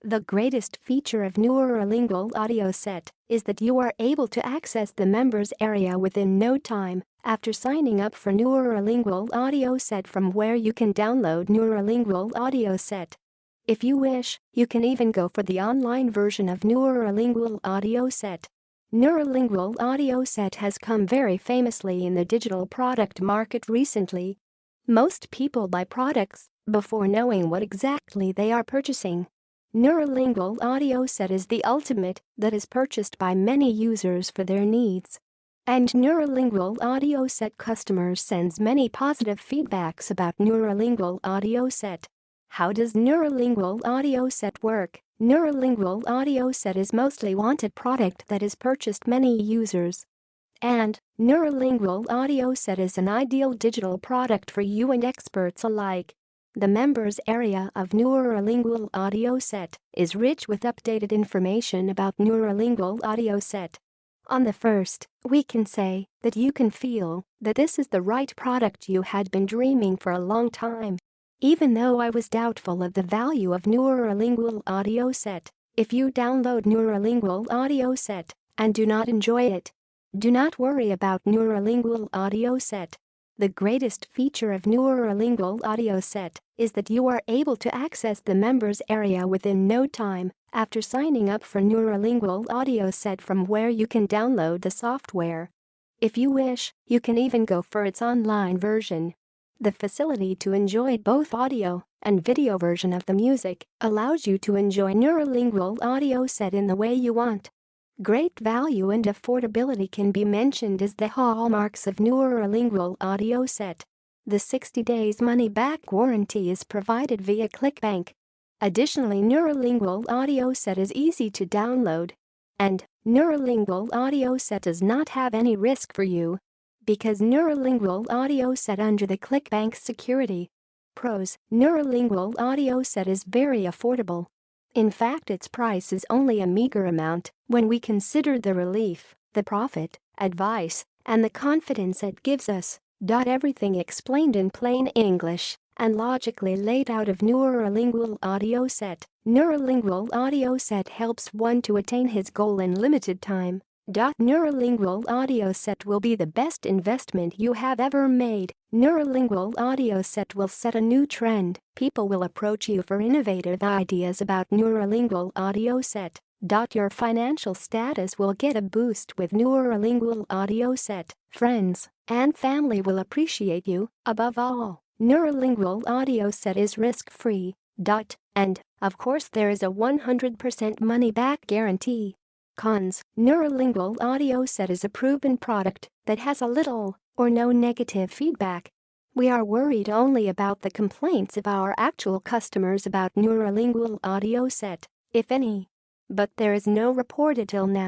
The greatest feature of Neurolingual Audio Set is that you are able to access the members area within no time after signing up for Neurolingual Audio Set from where you can download Neurolingual Audio Set. If you wish, you can even go for the online version of Neurolingual Audio Set. Neurolingual Audio Set has come very famously in the digital product market recently. Most people buy products before knowing what exactly they are purchasing. Neurolingual Audio Set is the ultimate that is purchased by many users for their needs. And Neurolingual Audio Set customers sends many positive feedbacks about Neurolingual Audio Set. How does Neurolingual Audio Set work? Neurolingual Audio Set is mostly wanted product that is purchased many users. And Neurolingual Audio Set is an ideal digital product for you and experts alike. The members area of Neurolingual Audio Set is rich with updated information about Neurolingual Audio Set. On the first, we can say that you can feel that this is the right product you had been dreaming for a long time. Even though I was doubtful of the value of Neurolingual Audio Set, if you download Neurolingual Audio Set and do not enjoy it, do not worry about Neurolingual Audio Set. The greatest feature of Neurolingual Audio Set is that you are able to access the members area within no time after signing up for Neurolingual Audio Set from where you can download the software. If you wish, you can even go for its online version. The facility to enjoy both audio and video version of the music allows you to enjoy Neurolingual Audio Set in the way you want. Great value and affordability can be mentioned as the hallmarks of Neurolingual Audio Set. The 60 days money-back warranty is provided via ClickBank. Additionally, Neurolingual Audio Set is easy to download. And Neurolingual Audio Set does not have any risk for you, because Neurolingual Audio Set under the ClickBank security. Pros: Neurolingual Audio Set is very affordable. In fact, its price is only a meager amount when we consider the relief, the profit, advice, and the confidence it gives us. Everything explained in plain English and logically laid out of Neurolingual Audio Set. Neurolingual Audio Set helps one to attain his goal in limited time. Neurolingual Audio Set will be the best investment you have ever made. Neurolingual Audio Set will set a new trend. People will approach you for innovative ideas about Neurolingual Audio Set. Your financial status will get a boost with Neurolingual Audio Set. Friends and family will appreciate you. Above all, Neurolingual Audio Set is risk-free. And, of course, there is a 100% money-back guarantee. Cons: Neurolingual Audio Set is a proven product that has a little or no negative feedback. We are worried only about the complaints of our actual customers about Neurolingual Audio Set, if any. But there is no reported till now.